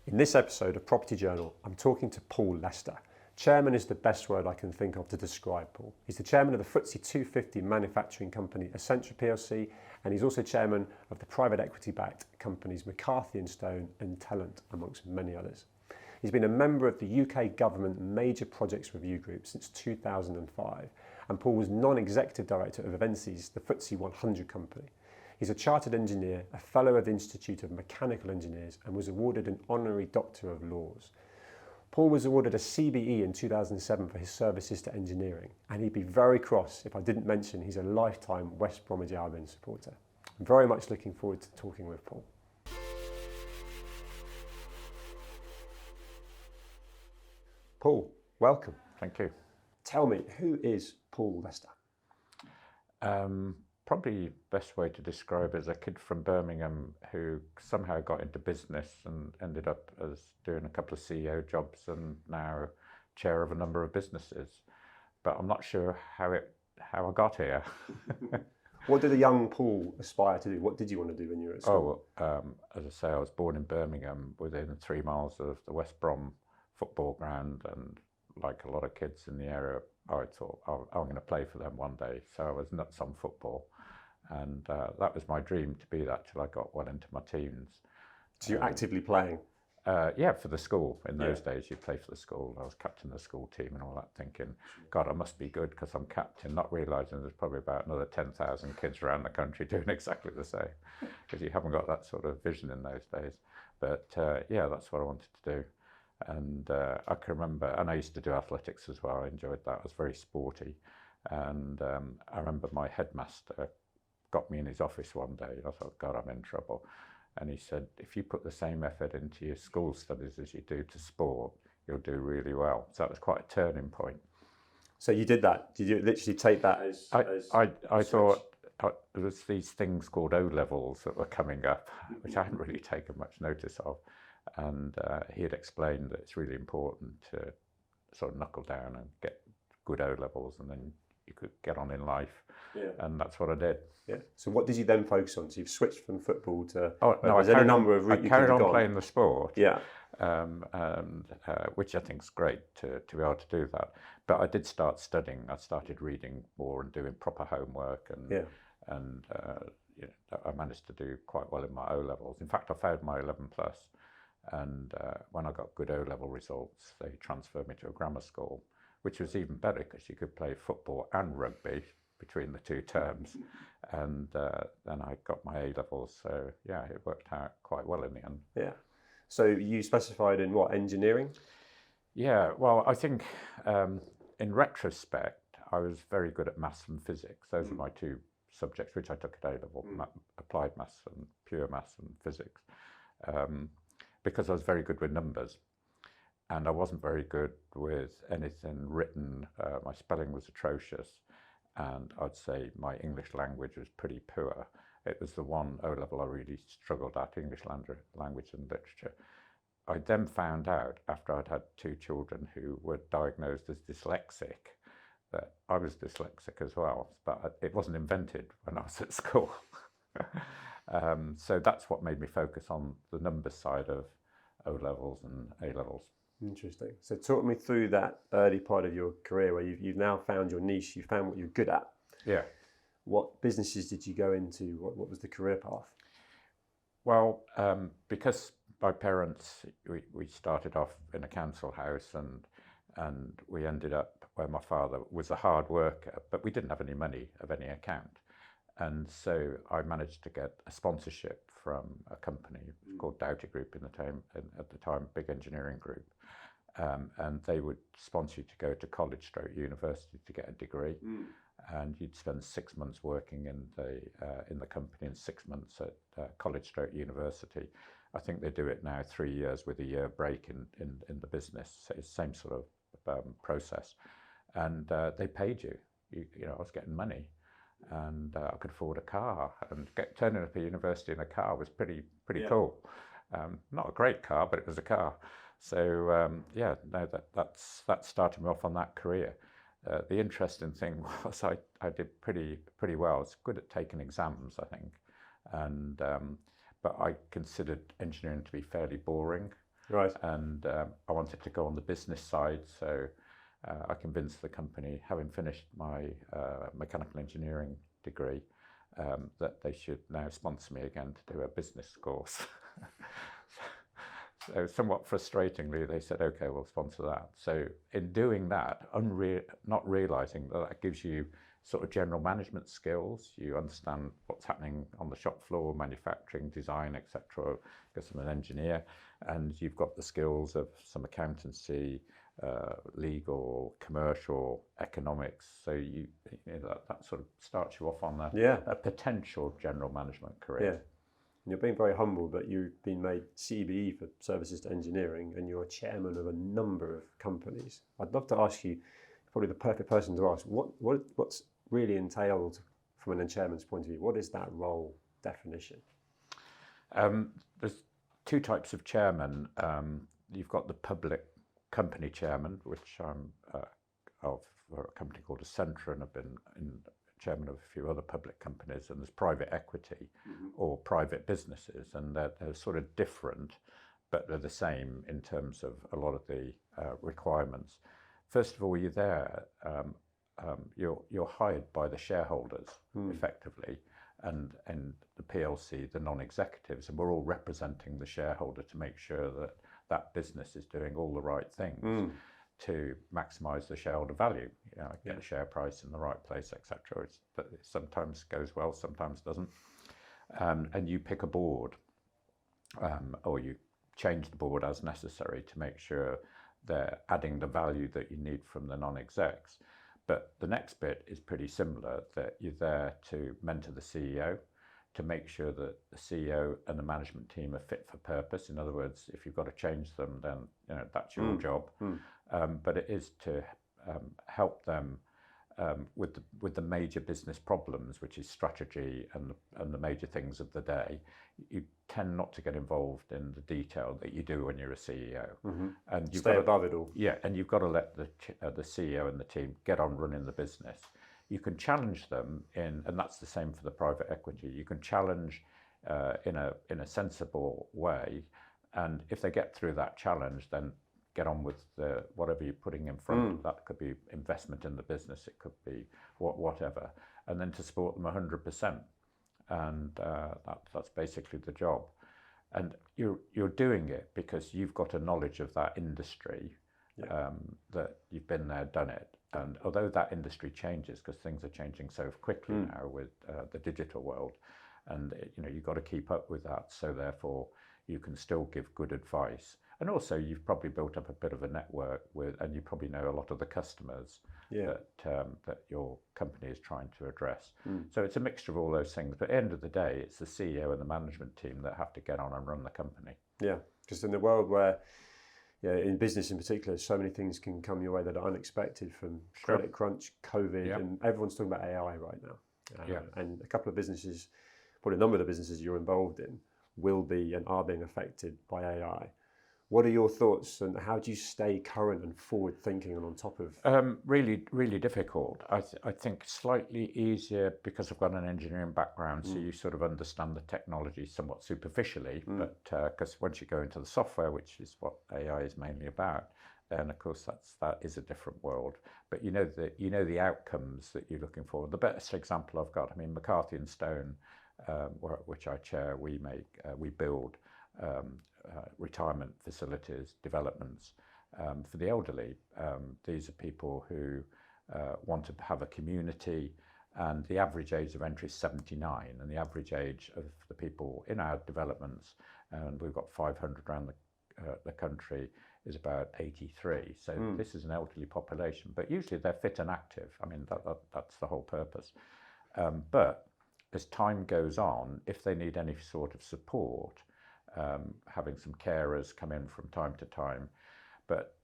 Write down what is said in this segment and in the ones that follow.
In this episode of Property Journal, I'm talking to Paul Lester. Chairman is the best word I can think of to describe Paul. He's the chairman of the FTSE 250 manufacturing company Essentra Plc, and he's also chairman of the private equity-backed companies McCarthy Stone and Talent, amongst many others. He's been a member of the UK Government Major Projects Review Group since 2005, and Paul was non-executive director of Reynolds, the FTSE 100 company. He's a chartered engineer, a fellow of the Institute of Mechanical Engineers, and was awarded an honorary Doctor of Laws. Paul was awarded a CBE in 2007 for his services to engineering, and he'd be very cross if I didn't mention he's a lifetime West Bromwich Albion supporter. I'm very much looking forward to talking with Paul. Paul, welcome. Thank you. Tell me, who is Paul Lester? Probably best way to describe it as a kid from Birmingham who somehow got into business and ended up as doing a couple of CEO jobs and now chair of a number of businesses. But I'm not sure how I got here. What did a young Paul aspire to do? What did you want to do when you were at school? As I say, I was born in Birmingham within 3 miles of the West Brom football ground, and like a lot of kids in the area, I thought I'm going to play for them one day. So I was nuts on football, and that was my dream, to be that till I got well into my teens. So you're actively playing? Yeah, for the school. In those days, you play for the school. I was captain of the school team and all that, thinking, God, I must be good because I'm captain, not realising there's probably about another 10,000 kids around the country doing exactly the same, because you haven't got that sort of vision in those days. But yeah, that's what I wanted to do. And I can remember, and I used to do athletics as well. I enjoyed that. I was very sporty. And I remember my headmaster got me in his office one day. I thought, God, I'm in trouble. And he said, if you put the same effort into your school studies as you do to sport, you'll do really well. So that was quite a turning point. So you did that? Did you literally take that as I thought there was these things called O-levels that were coming up, which I hadn't really taken much notice of. And he had explained that it's really important to sort of knuckle down and get good O-levels, and then you could get on in life. Yeah. And that's what I did. Yeah. So what did you then focus on? So you've switched from football to... I carried on playing the sport. Yeah. Which I think is great to be able to do that. But I did start studying. I started reading more and doing proper homework, and I managed to do quite well in my O-levels. In fact, I failed my 11+. And when I got good O-level results, they transferred me to a grammar school, which was even better because you could play football and rugby between the two terms. And then I got my A-levels. So yeah, it worked out quite well in the end. Yeah. So you specified in what, engineering? Yeah, well, I think in retrospect, I was very good at maths and physics. Those are my two subjects, which I took at A-level, applied maths and pure maths and physics. Because I was very good with numbers, and I wasn't very good with anything written. My spelling was atrocious, and I'd say my English language was pretty poor. It was the one O-level I really struggled at, English language and literature. I then found out, after I'd had 2 children who were diagnosed as dyslexic, that I was dyslexic as well, but it wasn't invented when I was at school. So that's what made me focus on the numbers side of O-levels and A-levels. Interesting. So talk me through that early part of your career where you've now found your niche, you found what you're good at. Yeah. What businesses did you go into? What was the career path? Well, because my parents, we started off in a council house, and we ended up where my father was a hard worker, but we didn't have any money of any account. And so I managed to get a sponsorship from a company called Doughty Group at the time, big engineering group. And they would sponsor you to go to college / university to get a degree. And you'd spend 6 months working in the company and 6 months at college / university. I think they do it now 3 years with a year break in the business. So it's the same sort of process. And they paid you. You know, I was getting money. And I could afford a car, and turning up at university in a car was pretty cool. Not a great car, but it was a car. So that started me off on that career. The interesting thing was I did pretty well. I was good at taking exams, I think, and but I considered engineering to be fairly boring. Right. And I wanted to go on the business side, so I convinced the company, having finished my mechanical engineering degree, that they should now sponsor me again to do a business course. So somewhat frustratingly, they said, okay, we'll sponsor that. So in doing that, not realizing that that gives you sort of general management skills, you understand what's happening on the shop floor, manufacturing, design, etc., because I'm an engineer, and you've got the skills of some accountancy, legal, commercial, economics. So that sort of starts you off on a potential general management career. Yeah. And you're being very humble, but you've been made CBE for Services to Engineering, and you're a chairman of a number of companies. I'd love to ask you, probably the perfect person to ask, what's really entailed from an chairman's point of view? What is that role definition? There's two types of chairman. You've got the public company chairman, which I'm of a company called Essentra, and I've been chairman of a few other public companies, and there's private equity or private businesses, and they're sort of different, but they're the same in terms of a lot of the requirements. First of all, you're there, you're hired by the shareholders effectively, and the PLC, the non-executives, and we're all representing the shareholder to make sure that that business is doing all the right things to maximise the shareholder value, get the share price in the right place, etc. It sometimes goes well, sometimes doesn't. And you pick a board, or you change the board as necessary to make sure they're adding the value that you need from the non-execs. But the next bit is pretty similar, that you're there to mentor the CEO, to make sure that the CEO and the management team are fit for purpose. In other words, if you've got to change them, then that's your job. But it is to help them with the major business problems, which is strategy and the major things of the day. You tend not to get involved in the detail that you do when you're a CEO. And you've Stay above it all. Yeah, and you've got to let the CEO and the team get on running the business. You can challenge them and that's the same for the private equity. You can challenge in a sensible way, and if they get through that challenge, then get on with whatever you're putting in front. That could be investment in the business, it could be whatever, and then to support them 100%. And that's basically the job. And you're doing it because you've got a knowledge of that industry, that you've been there, done it. And although that industry changes, because things are changing so quickly now with the digital world, and you've got to keep up with that. So therefore, you can still give good advice. And also, you've probably built up a bit of a network and you probably know a lot of the customers that your company is trying to address. So it's a mixture of all those things. But at the end of the day, it's the CEO and the management team that have to get on and run the company. Yeah, just in the world where, in business in particular, so many things can come your way that are unexpected, from credit crunch, COVID, and everyone's talking about AI right now. And a couple of businesses, probably a number of the businesses you're involved in, will be and are being affected by AI. What are your thoughts, and how do you stay current and forward thinking and on top of? Really, really difficult. I think slightly easier because I've got an engineering background, so you sort of understand the technology somewhat superficially. But because once you go into the software, which is what AI is mainly about, then of course that is a different world. But you know the outcomes that you're looking for. The best example I've got, McCarthy Stone, which I chair, we build retirement facilities, developments for the elderly. These are people who want to have a community, and the average age of entry is 79, and the average age of the people in our developments, and we've got 500 around the country, is about 83. So this is an elderly population, but usually they're fit and active. That's the whole purpose. But as time goes on, if they need any sort of support, having some carers come in from time to time. But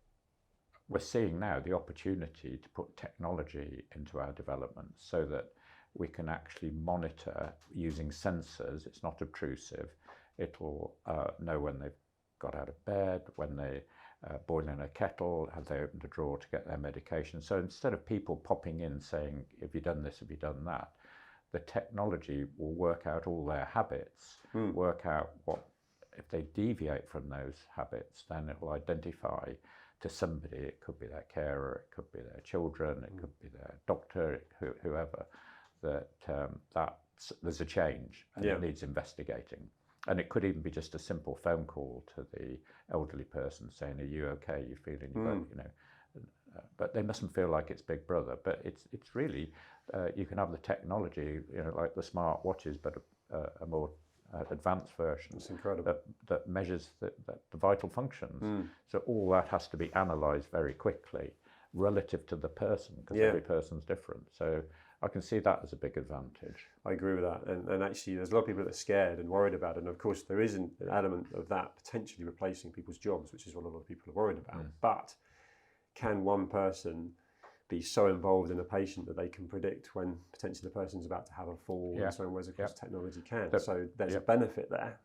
we're seeing now the opportunity to put technology into our development so that we can actually monitor using sensors. It's not obtrusive. It will know when they've got out of bed, when they boiling a kettle, have they opened a drawer to get their medication. So instead of people popping in saying, have you done this, have you done that, the technology will work out all their habits, work out what if they deviate from those habits, then it will identify to somebody. It could be their carer, it could be their children, it could be their doctor, whoever, that there's a change and it needs investigating. And it could even be just a simple phone call to the elderly person saying, "Are you okay? You feeling you know?" But they mustn't feel like it's Big Brother. But it's really you can have the technology, like the smart watches, but a more advanced version. It's incredible. That measures the vital functions. So all that has to be analysed very quickly relative to the person, because every person's different. So I can see that as a big advantage. I agree with that. And actually, there's a lot of people that are scared and worried about it. And of course, there is an element of that potentially replacing people's jobs, which is what a lot of people are worried about. But can one person be so involved in a patient that they can predict when potentially the person's about to have a fall and so on, whereas of course technology can. So there's a benefit there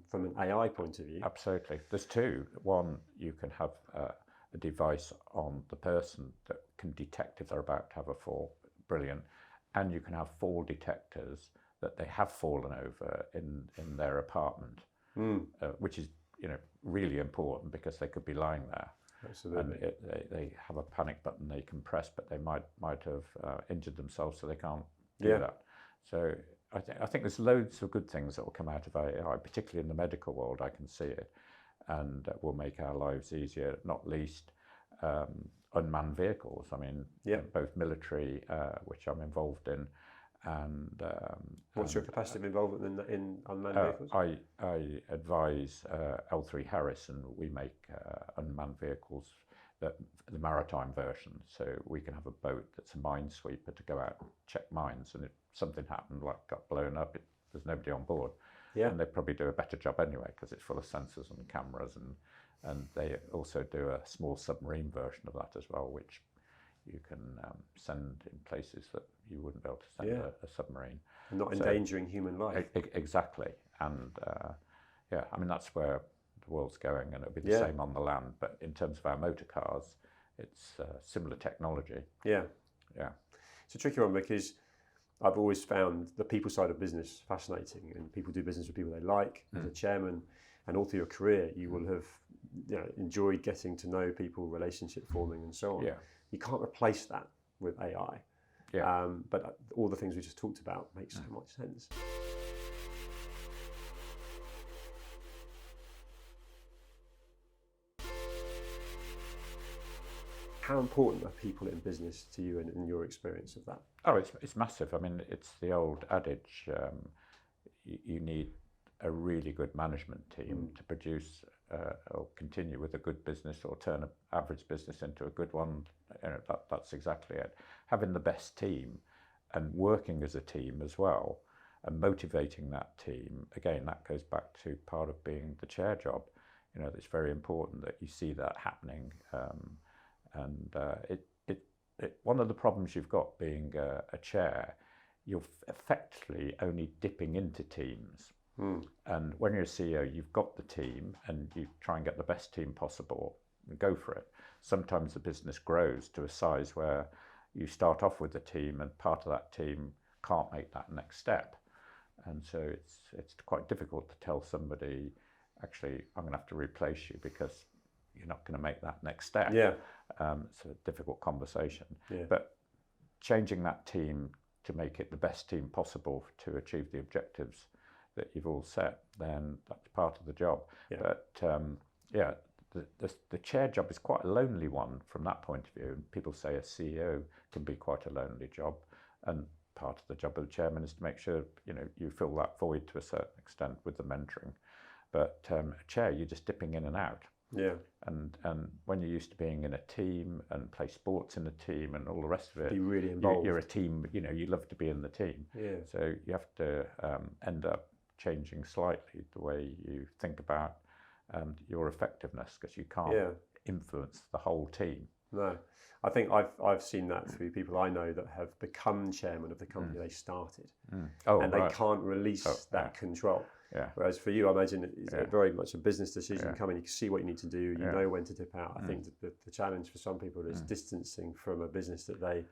from an AI point of view. Absolutely. There's two. One, you can have a device on the person that can detect if they're about to have a fall. Brilliant. And you can have fall detectors that they have fallen over in their apartment, which is really important, because they could be lying there. Absolutely. And they have a panic button they can press, but they might have injured themselves, so they can't do that. So I think there's loads of good things that will come out of AI, particularly in the medical world. I can see it, and will make our lives easier, not least unmanned vehicles. I mean, both military, which I'm involved in, and what's your capacity of involvement in unmanned vehicles? I advise L3 Harris, and we make unmanned vehicles, the maritime version. So we can have a boat that's a minesweeper to go out and check mines, and if something happened, like got blown up, there's nobody on board. And they probably do a better job anyway, because it's full of sensors and cameras, and they also do a small submarine version of that as well, which you can send in places that you wouldn't be able to send a submarine. And not endangering human life. Exactly. And I mean, that's where the world's going, and it'll be the same on the land. But in terms of our motor cars, it's similar technology. Yeah. It's a tricky one, because I've always found the people side of business fascinating, and people do business with people they like. As a chairman, and all through your career, you will have enjoyed getting to know people, relationship forming, and so on. You can't replace that with AI. But all the things we just talked about make so much sense. How important are people in business to you, and in your experience of that? Oh, it's massive. I mean, it's the old adage, you need a really good management team to produce or continue with a good business, or turn an average business into a good one. That's exactly it. Having the best team, and working as a team as well, and motivating that team, again, that goes back to part of being the chair job. It's very important that you see that happening. One of the problems you've got being a chair, you're effectively only dipping into teams. And when you're a CEO, you've got the team, and you try and get the best team possible and go for it. Sometimes the business grows to a size where you start off with a team, and part of that team can't make that next step. And so it's quite difficult to tell somebody, actually, I'm going to have to replace you because you're not going to make that next step. It's a difficult conversation. But changing that team to make it the best team possible to achieve the objectives that you've all set, then that's part of the job. But the chair job is quite a lonely one from that point of view. And people say a CEO can be quite a lonely job, and part of the job of the chairman is to make sure you fill that void to a certain extent with the mentoring. But a chair, you're just dipping in and out. And when you're used to being in a team and play sports in a team and all the rest of it, be really involved. You're a team. You love to be in the team. So you have to end up changing slightly the way you think about your effectiveness, because you can't influence the whole team. No, I think I've seen that through people I know that have become chairman of the company they started, and they can't release that control. Whereas for you, I imagine it's very much a business decision. Come in, you can see what you need to do, you know when to dip out. I think that the challenge for some people is distancing from a business that they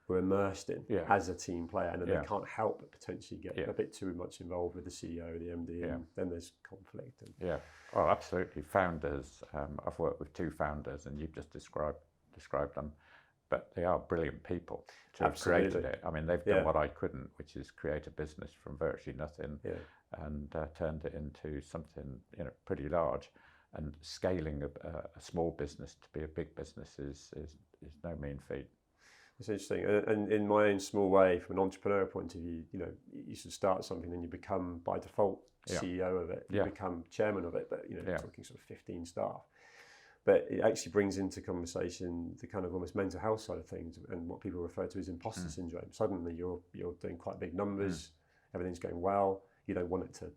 we're immersed in as a team player, and then they can't help but potentially get a bit too much involved with the CEO, the MD, and then there's conflict. And oh, absolutely. Founders, I've worked with 2 founders, and you've just described them, but they are brilliant people to have created it. I mean, they've done what I couldn't, which is create a business from virtually nothing and turned it into something pretty large. And scaling a small business to be a big business is no mean feat. It's interesting, and in my own small way, from an entrepreneur point of view, you should start something and you become by default CEO of it. You become chairman of it, but talking sort of 15 staff. But it actually brings into conversation the kind of almost mental health side of things and what people refer to as imposter syndrome. Suddenly you're doing quite big numbers, everything's going well, you don't want it to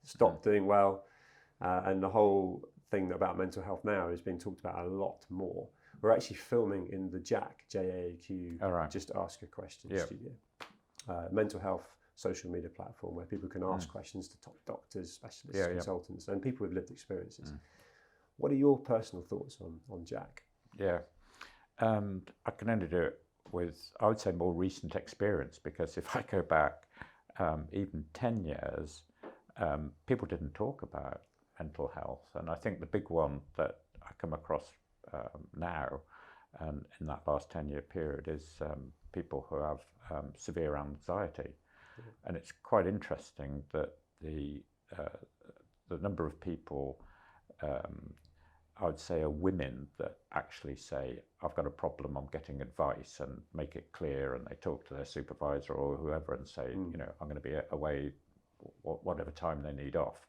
stop doing well, and the whole thing about mental health now is being talked about a lot more. We're actually filming in the JAAQ, Just Ask a Question studio. Mental health social media platform where people can ask questions to top doctors, specialists, consultants, and people with lived experiences. What are your personal thoughts on Jack? I can only do it with, I would say, more recent experience, because if I go back even 10 years, people didn't talk about mental health. And I think the big one that I come across now and in that last 10-year period is people who have severe anxiety. And it's quite interesting that the number of people, I would say, are women that actually say, I've got a problem, I'm getting advice, and make it clear, and they talk to their supervisor or whoever and say, I'm going to be away whatever time they need off.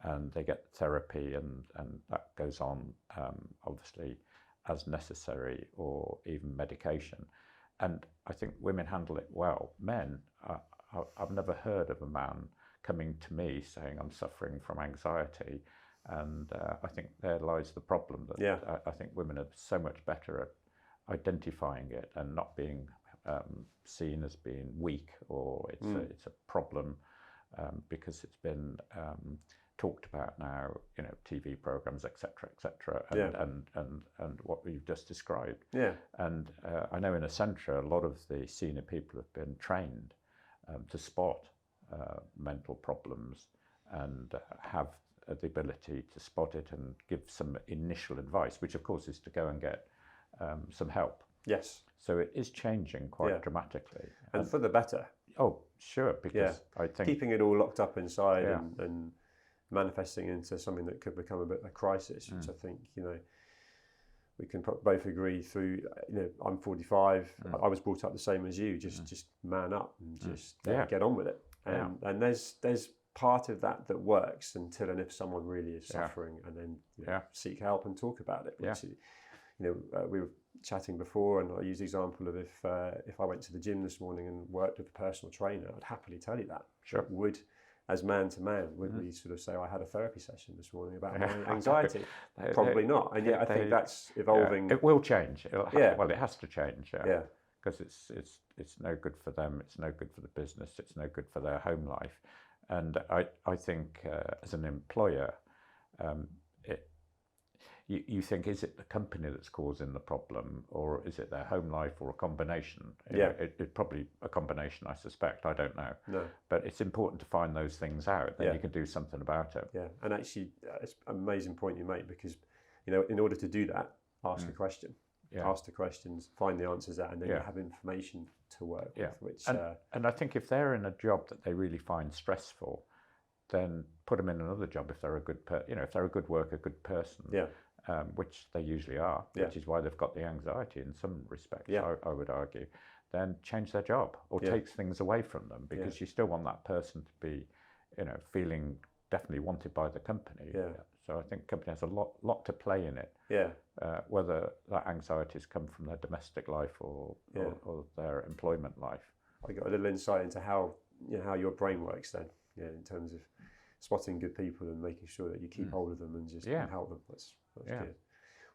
And they get therapy, and that goes on, obviously, as necessary, or even medication. And I think women handle it well. Men, I've never heard of a man coming to me saying, I'm suffering from anxiety. And I think there lies the problem, that I think women are so much better at identifying it and not being seen as being weak, or it's a problem because it's been talked about now, TV programs, etc., and what we've just described. And I know in Essentra, a lot of the senior people have been trained to spot mental problems and have the ability to spot it and give some initial advice, which of course is to go and get some help. Yes. So it is changing quite dramatically. And for the better. Oh, sure, because I think keeping it all locked up inside and manifesting into something that could become a bit of a crisis, which I think, we can both agree through, I'm 45, I was brought up the same as you, just man up and just get on with it. And there's part of that works until and if someone really is suffering, and then seek help and talk about it. Which, we were chatting before, and I used the example of if I went to the gym this morning and worked with a personal trainer, I'd happily tell you that. Sure. Would, as man to man, would we sort of say, I had a therapy session this morning about my anxiety? Probably not. And yet I think that's evolving. It will change. Well, it has to change. Because it's no good for them. It's no good for the business. It's no good for their home life. And I think as an employer, you think, is it the company that's causing the problem, or is it their home life, or a combination? It's probably a combination, I suspect. I don't know. No. But it's important to find those things out, then you can do something about it. Yeah, and actually, it's an amazing point you make, because, in order to do that, ask a question. Ask the questions, find the answers out, and then you have information to work with. Which and I think if they're in a job that they really find stressful, then put them in another job if they're a good if they're a good worker, good person. Which they usually are, which is why they've got the anxiety in some respects, I would argue. Then change their job, or takes things away from them, because you still want that person to be, feeling definitely wanted by the company. So I think company has a lot to play in it. Whether that anxieties come from their domestic life or their employment life. I got a little insight into how your brain works then, in terms of spotting good people and making sure that you keep hold of them and just help them. That's good.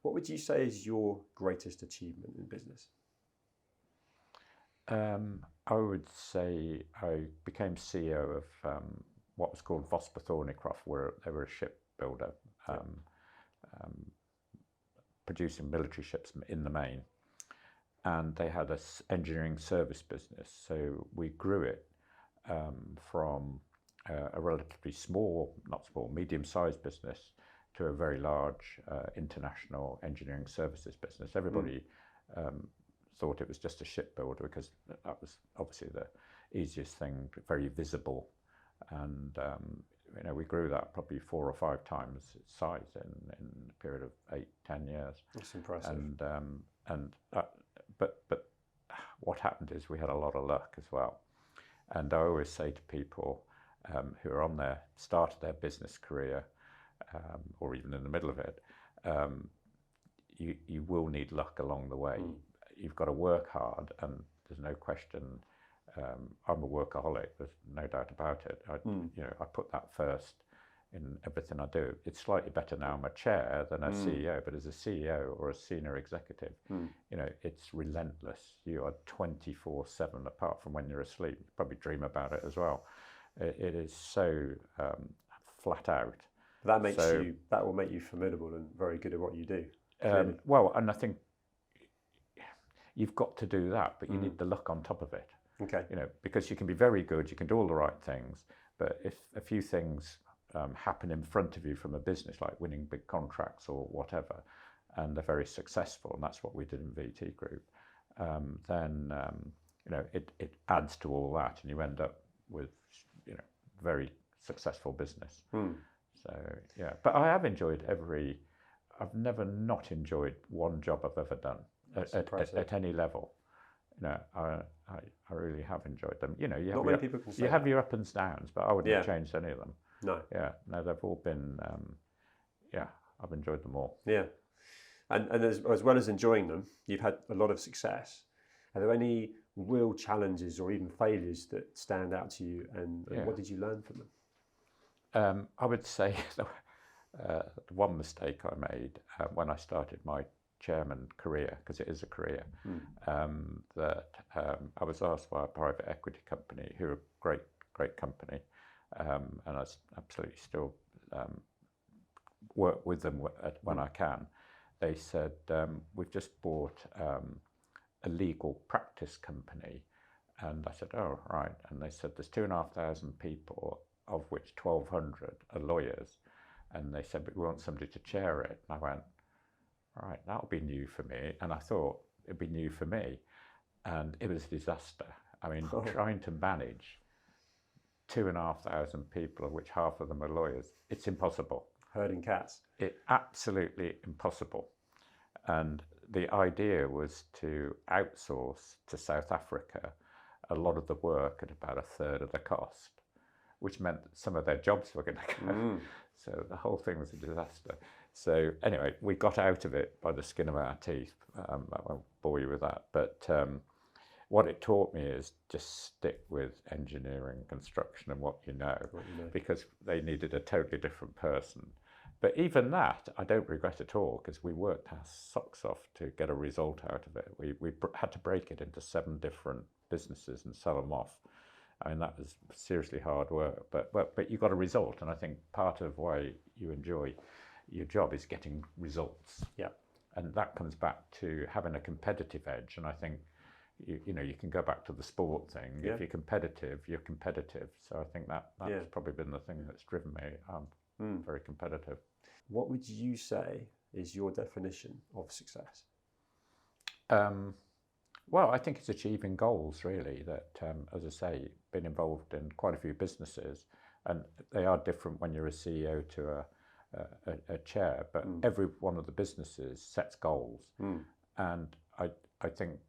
What would you say is your greatest achievement in business? I would say I became CEO of what was called Vosper Thornycroft, where they were a shipbuilder, producing military ships in the main. and they had a engineering service business. So we grew it from a relatively small, not small, medium-sized business to a very large international engineering services business. Everybody thought it was just a shipbuilder because that was obviously the easiest thing, very visible, and we grew that probably 4 or 5 times its size in a period of 8-10 years. That's impressive. But what happened is we had a lot of luck as well. And I always say to people who are on their start of their business career, or even in the middle of it, you will need luck along the way. You've got to work hard, and there's no question. I'm a workaholic. There's no doubt about it. I put that first in everything I do. It's slightly better now I'm a chair than a CEO, but as a CEO or a senior executive, it's relentless. You are 24/7, apart from when you're asleep. You probably dream about it as well. It is so flat out. That will make you formidable and very good at what you do. Well, and I think you've got to do that, but you need the luck on top of it. Okay. Because you can be very good, you can do all the right things, but if a few things happen in front of you from a business, like winning big contracts or whatever, and they're very successful, and that's what we did in VT Group, then it adds to all that, and you end up with very successful business. So yeah, but I have enjoyed I've never not enjoyed one job I've ever done at any level. I really have enjoyed them. Not many people can say you have your ups and downs, but I wouldn't have changed any of them. No. Yeah, no, they've all been. I've enjoyed them all. Yeah, and as well as enjoying them, you've had a lot of success. Are there any real challenges or even failures that stand out to you, and what did you learn from them? I would say the one mistake I made when I started my chairman career, because it is a career, that I was asked by a private equity company, who are a great company, and I absolutely still work with them when I can. They said, we've just bought a legal practice company. And I said, oh, right. And they said, there's 2,500 people, of which 1,200 are lawyers. And they said, but we want somebody to chair it. And I went, all right, that'll be new for me. And I thought it'd be new for me. And it was a disaster. I mean, trying to manage 2,500 people, of which half of them are lawyers, it's impossible. Herding cats. It's absolutely impossible. And the idea was to outsource to South Africa a lot of the work at about a third of the cost, which meant that some of their jobs were going to go. So the whole thing was a disaster. So anyway, we got out of it by the skin of our teeth. I won't bore you with that. But what it taught me is just stick with engineering, construction, and what you know, because they needed a totally different person. But even that, I don't regret at all, because we worked our socks off to get a result out of it. We had to break it into 7 different businesses and sell them off. I mean, that was seriously hard work, but you got a result. And I think part of why you enjoy your job is getting results. Yeah. And that comes back to having a competitive edge. And I think, you can go back to the sport thing. Yeah. If you're competitive, you're competitive. So I think that's probably been the thing that's driven me. I'm very competitive. What would you say is your definition of success? Well, I think it's achieving goals, really, that, as I say, been involved in quite a few businesses, and they are different when you're a CEO to a chair, but every one of the businesses sets goals. And I think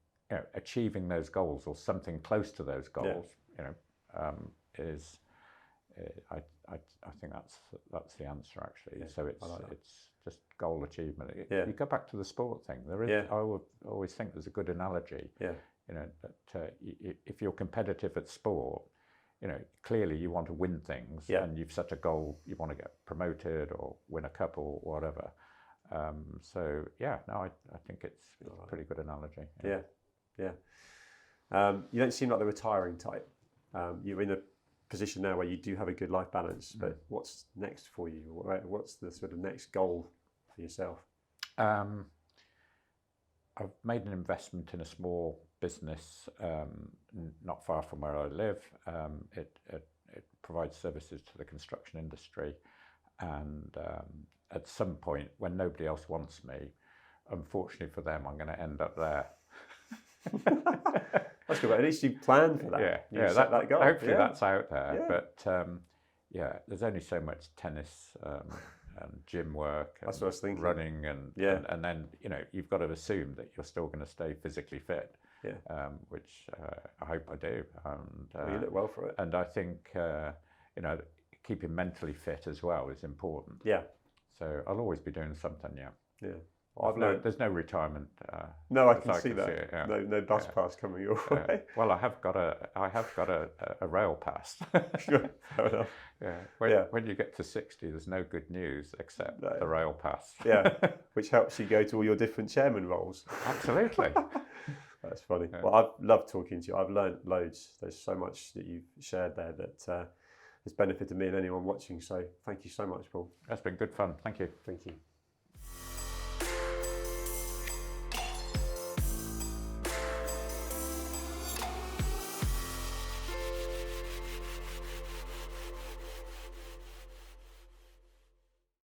achieving those goals, or something close to those goals, is... I think that's the answer, actually. Yeah, so it's just goal achievement. You go back to the sport thing. There is. I always think there's a good analogy. Yeah. That if you're competitive at sport, clearly you want to win things, and you've set a goal. You want to get promoted or win a cup or whatever. I think it's a pretty good analogy. Yeah. You don't seem like the retiring type. You're in a position now where you do have a good life balance, but what's next for you? What's the sort of next goal for yourself? I've made an investment in a small business not far from where I live. It provides services to the construction industry, and at some point when nobody else wants me, unfortunately for them, I'm going to end up there. That's good. At least you planned for that. Yeah, set that goal. hopefully that's out there. Yeah. But yeah, there's only so much tennis and gym work and That's what I was thinking. running and then you've got to assume that you're still going to stay physically fit. Yeah. Which I hope I do. And Well, you look well for it. And I think keeping mentally fit as well is important. Yeah. So I'll always be doing something. Yeah. Yeah. I've learned. There's no retirement. No, I as can see that. it, yeah. No bus pass coming your way. Well, I have got a rail pass. Sure, fair enough. Yeah. When you get to 60, there's no good news except the rail pass. Yeah, which helps you go to all your different chairman roles. Absolutely. That's funny. Yeah. Well, I've loved talking to you. I've learned loads. There's so much that you've shared there that has benefited me and anyone watching. So thank you so much, Paul. That's been good fun. Thank you. Thank you.